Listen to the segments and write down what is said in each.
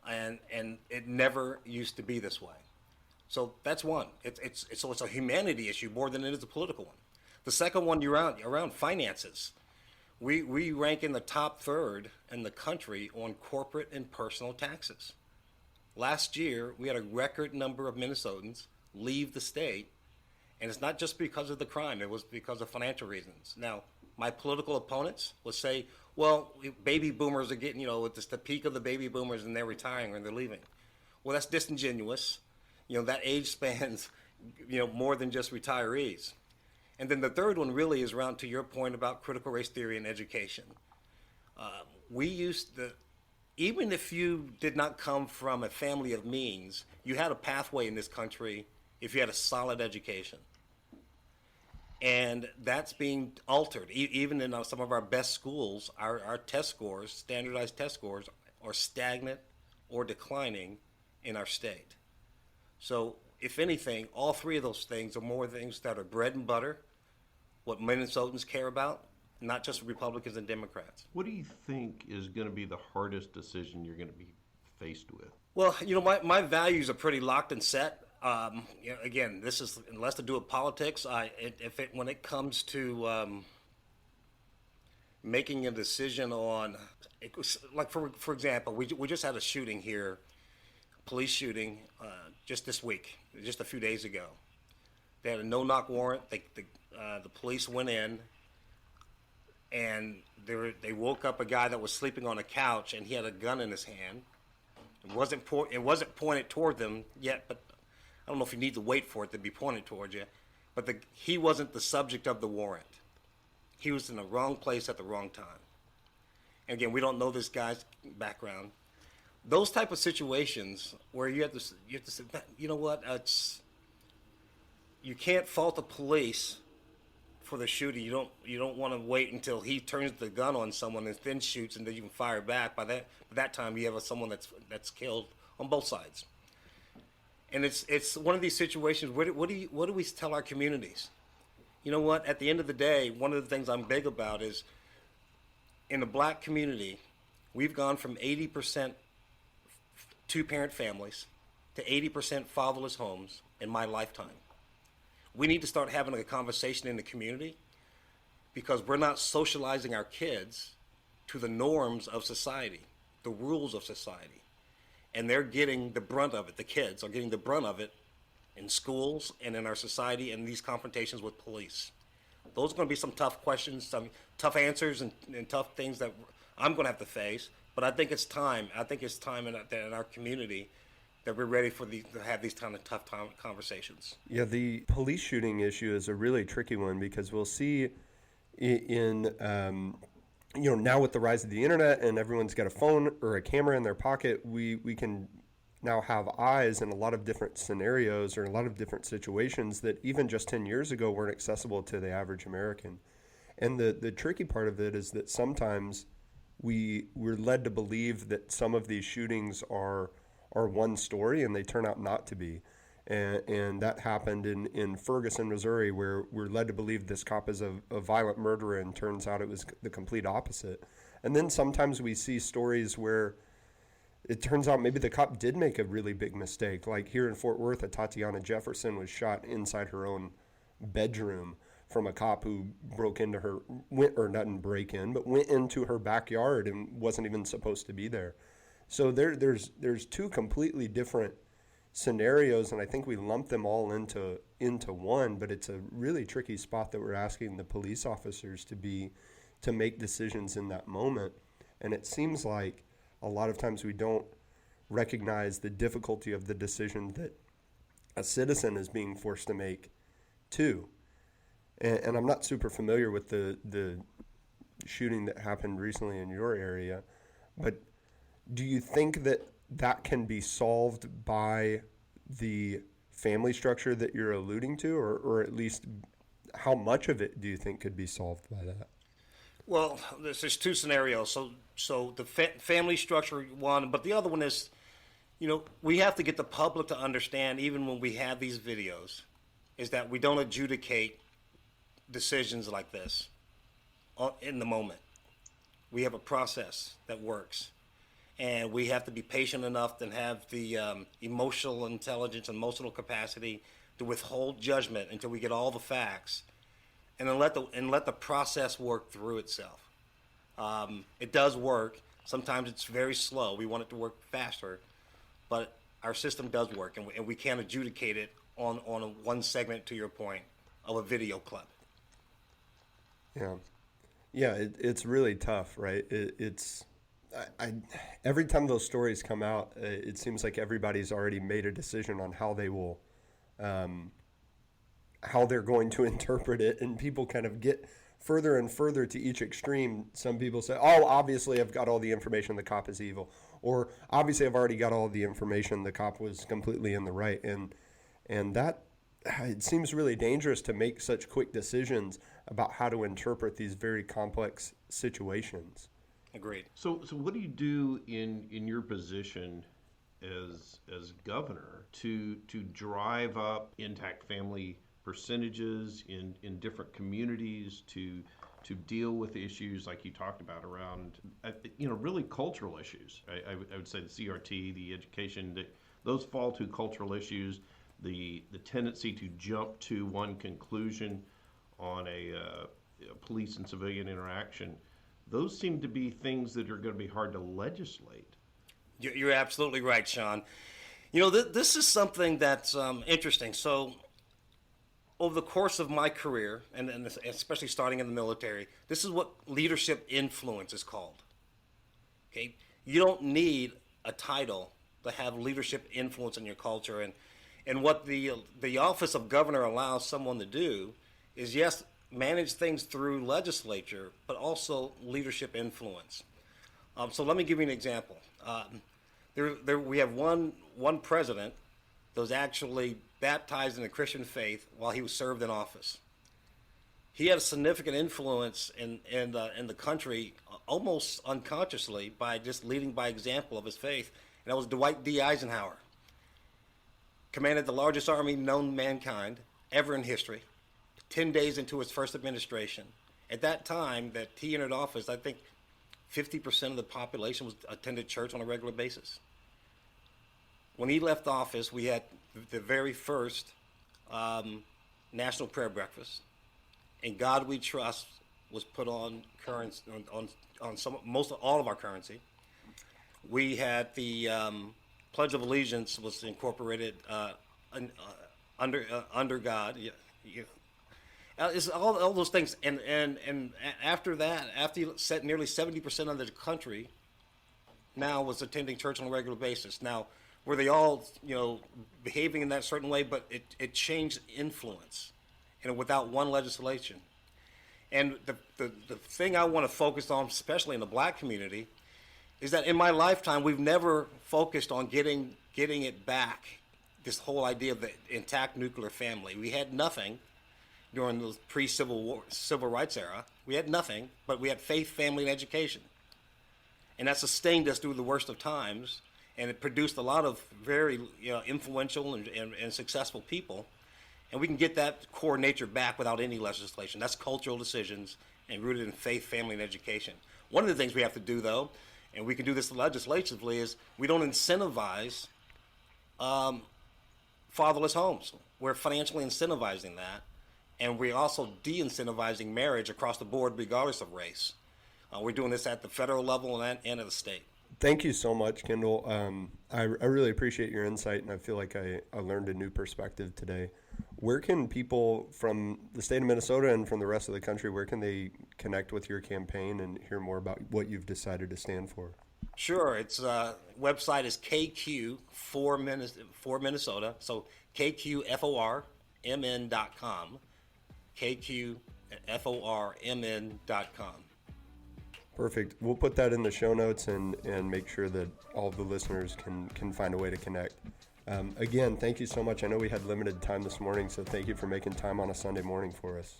and it never used to be this way. So that's one. It's a humanity issue more than it is a political one. The second one, you're around finances. We rank in the top third in the country on corporate and personal taxes. Last year, we had a record number of Minnesotans leave the state, and it's not just because of the crime, it was because of financial reasons. Now, my political opponents will say, well, baby boomers are getting, it's the peak of the baby boomers and they're retiring and they're leaving. Well, that's disingenuous. That age spans, more than just retirees. And then the third one really is around to your point about critical race theory and education. We used to, even if you did not come from a family of means, you had a pathway in this country if you had a solid education. And that's being altered. Even in some of our best schools, our test scores, standardized test scores, are stagnant or declining in our state. So, if anything, all three of those things are more things that are bread and butter, what Minnesotans care about, not just Republicans and Democrats. What do you think is going to be the hardest decision you're going to be faced with? Well, my values are pretty locked and set. Again, this is less to do with politics. When it comes to making a decision on, like for example, we just had a shooting here, police shooting, just this week, just a few days ago. They had a no-knock warrant. The police went in, and they woke up a guy that was sleeping on a couch, and he had a gun in his hand. It wasn't pointed toward them yet, but I don't know if you need to wait for it to be pointed towards you, but he wasn't the subject of the warrant. He was in the wrong place at the wrong time. And again, we don't know this guy's background. Those type of situations where you have to say, you know what, you can't fault the police for the shooting. You don't want to wait until he turns the gun on someone and then shoots and then you can fire back. By that time, you have someone that's killed on both sides. And it's one of these situations. What do we tell our communities? You know what? At the end of the day, one of the things I'm big about is in the black community, we've gone from 80% two-parent families to 80% fatherless homes in my lifetime. We need to start having a conversation in the community because we're not socializing our kids to the norms of society, the rules of society. And they're getting the brunt of it. The kids are getting the brunt of it in schools and in our society and these confrontations with police. Those are going to be some tough questions, some tough answers, and tough things that I'm going to have to face. But I think it's time. I think it's time in our community that we're ready to have these kind of tough conversations. Yeah, the police shooting issue is a really tricky one because we'll see in now with the rise of the internet and everyone's got a phone or a camera in their pocket, we can now have eyes in a lot of different scenarios or a lot of different situations that even just 10 years ago weren't accessible to the average American. And the tricky part of it is that sometimes we're led to believe that some of these shootings are one story and they turn out not to be. And that happened in Ferguson, Missouri, where we're led to believe this cop is a violent murderer, and turns out it was the complete opposite. And then sometimes we see stories where it turns out maybe the cop did make a really big mistake. Like here in Fort Worth, Tatiana Jefferson was shot inside her own bedroom from a cop who broke into her, didn't break in, but went into her backyard and wasn't even supposed to be there. So there's two completely different scenarios, and I think we lump them all into one, but it's a really tricky spot that we're asking the police officers to make decisions in that moment. And it seems like a lot of times we don't recognize the difficulty of the decision that a citizen is being forced to make too. And I'm not super familiar with the shooting that happened recently in your area, but do you think that can be solved by the family structure that you're alluding to, or at least how much of it do you think could be solved by that? Well, there's two scenarios. So the family structure one, but the other one is, we have to get the public to understand, even when we have these videos, is that we don't adjudicate decisions like this in the moment. We have a process that works. and we have to be patient enough and have the emotional intelligence and emotional capacity to withhold judgment until we get all the facts, and then let the process work through itself. It does work. Sometimes it's very slow. We want it to work faster, but our system does work, and we can't adjudicate it on one segment, to your point, of a video clip. Yeah. Yeah, it's really tough, right? Every time those stories come out, it seems like everybody's already made a decision on how they will, how they're going to interpret it, and people kind of get further and further to each extreme. Some people say, "Oh, obviously I've got all the information. The cop is evil," or "Obviously I've already got all the information. The cop was completely in the right," and that it seems really dangerous to make such quick decisions about how to interpret these very complex situations. Agreed. So what do you do in your position as governor to drive up intact family percentages in different communities, to deal with issues like you talked about around really cultural issues? I would say the CRT, the education, those fall to cultural issues. The tendency to jump to one conclusion on a police and civilian interaction, those seem to be things that are going to be hard to legislate. You're absolutely right, Sean. This is something that's interesting. So, over the course of my career, and especially starting in the military, this is what leadership influence is called. Okay, you don't need a title to have leadership influence in your culture, and what the office of governor allows someone to do is, yes, manage things through legislature, but also leadership influence. So let me give you an example. We have one president that was actually baptized in the Christian faith while he was served in office. He had a significant influence in the country almost unconsciously by just leading by example of his faith, and that was Dwight D. Eisenhower. Commanded the largest army known to mankind ever in history, 10 days into his first administration. At that time that he entered office, I think 50% of the population attended church on a regular basis. When he left office, we had the very first national prayer breakfast, and God We Trust was put on currency, on most of all of our currency. We had the Pledge of Allegiance was incorporated under God. It's all those things, and after that, after you set nearly 70% of the country now was attending church on a regular basis. Now, were they all behaving in that certain way? But it changed influence, without one legislation. And the thing I want to focus on, especially in the black community, is that in my lifetime we've never focused on getting it back. This whole idea of the intact nuclear family. We had nothing during the pre-civil rights era. We had nothing, but we had faith, family, and education, and that sustained us through the worst of times. And it produced a lot of very influential and successful people. And we can get that core nature back without any legislation. That's cultural decisions and rooted in faith, family, and education. One of the things we have to do, though, and we can do this legislatively, is we don't incentivize fatherless homes. We're financially incentivizing that. And we're also de-incentivizing marriage across the board, regardless of race. We're doing this at the federal level and at the state. Thank you so much, Kendall. I really appreciate your insight, and I feel like I learned a new perspective today. Where can people from the state of Minnesota and from the rest of the country, where can they connect with your campaign and hear more about what you've decided to stand for? Sure. Its website is KQ for Minnesota, so KQFORMN.com, KQFORMN.com. Perfect. We'll put that in the show notes and make sure that all of the listeners can find a way to connect. Again, thank you so much. I know we had limited time this morning, so thank you for making time on a Sunday morning for us.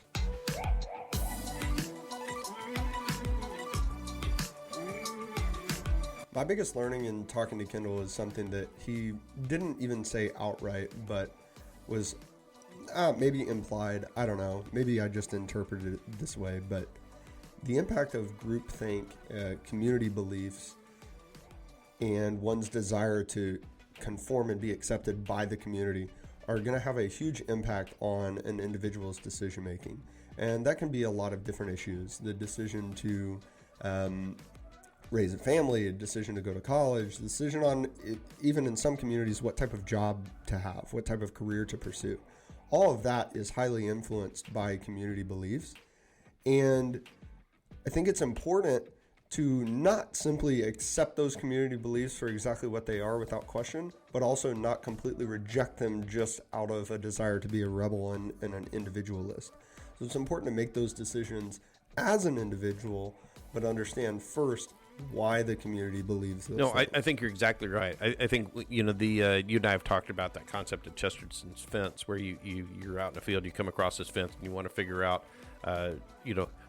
My biggest learning in talking to Kendall is something that he didn't even say outright, but was maybe implied. I don't know. Maybe I just interpreted it this way, but the impact of groupthink, community beliefs, and one's desire to conform and be accepted by the community are going to have a huge impact on an individual's decision making. And that can be a lot of different issues. The decision to raise a family, a decision to go to college, the decision on, even in some communities, what type of job to have, what type of career to pursue. All of that is highly influenced by community beliefs. And I think it's important to not simply accept those community beliefs for exactly what they are without question, but also not completely reject them just out of a desire to be a rebel and an individualist. So it's important to make those decisions as an individual, but understand first why the community believes those No, things. I think you're exactly right. I think, you know, you and I have talked about that concept of Chesterton's fence, where you're out in the field, you come across this fence, and you want to figure out,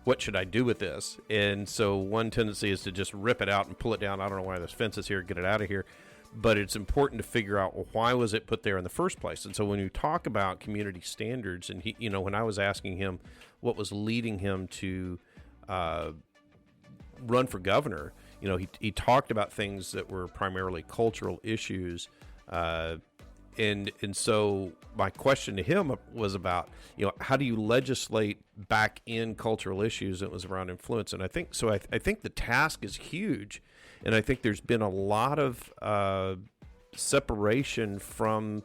what should I do with this? And so one tendency is to just rip it out and pull it down. I don't know why this fence is here, get it out of here. But it's important to figure out, well, why was it put there in the first place? And so when you talk about community standards, and he, when I was asking him what was leading him to run for governor, he talked about things that were primarily cultural issues. And so my question to him was about, how do you legislate back in cultural issues? It was around influence. And I think the task is huge. And I think there's been a lot of separation from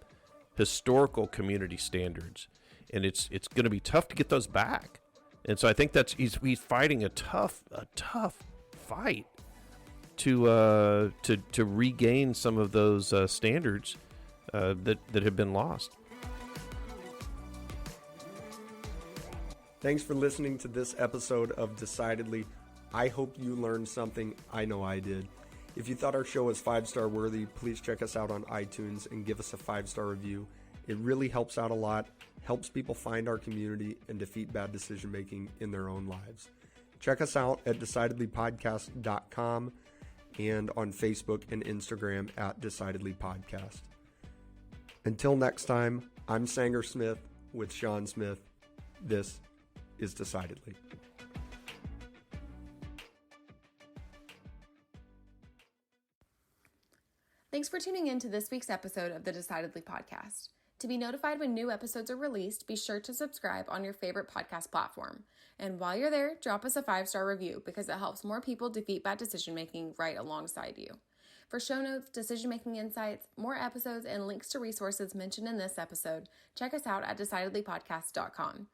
historical community standards. And it's going to be tough to get those back. And so I think he's fighting a tough fight to regain some of those standards that have been lost. Thanks for listening to this episode of Decidedly. I hope you learned something. I know I did. If you thought our show was 5-star worthy, please check us out on iTunes and give us a 5-star review. It really helps out a lot, helps people find our community and defeat bad decision making in their own lives. Check us out at decidedlypodcast.com and on Facebook and Instagram at Decidedly Podcast. Until next time, I'm Sanger Smith with Sean Smith. This is Decidedly. Thanks for tuning in to this week's episode of the Decidedly Podcast. To be notified when new episodes are released, be sure to subscribe on your favorite podcast platform. And while you're there, drop us a 5-star review because it helps more people defeat bad decision-making right alongside you. For show notes, decision-making insights, more episodes, and links to resources mentioned in this episode, check us out at decidedlypodcast.com.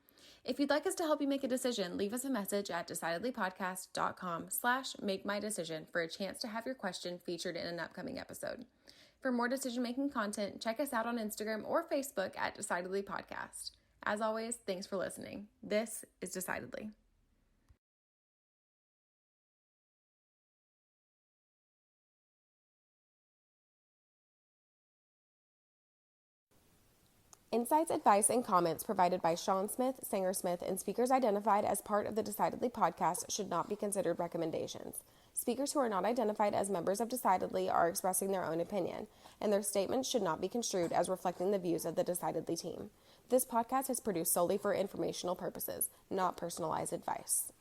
If you'd like us to help you make a decision, leave us a message at decidedlypodcast.com/makemydecision for a chance to have your question featured in an upcoming episode. For more decision-making content, check us out on Instagram or Facebook at Decidedly Podcast. As always, thanks for listening. This is Decidedly. Insights, advice, and comments provided by Sean Smith, Sanger Smith, and speakers identified as part of the Decidedly podcast should not be considered recommendations. Speakers who are not identified as members of Decidedly are expressing their own opinion, and their statements should not be construed as reflecting the views of the Decidedly team. This podcast is produced solely for informational purposes, not personalized advice.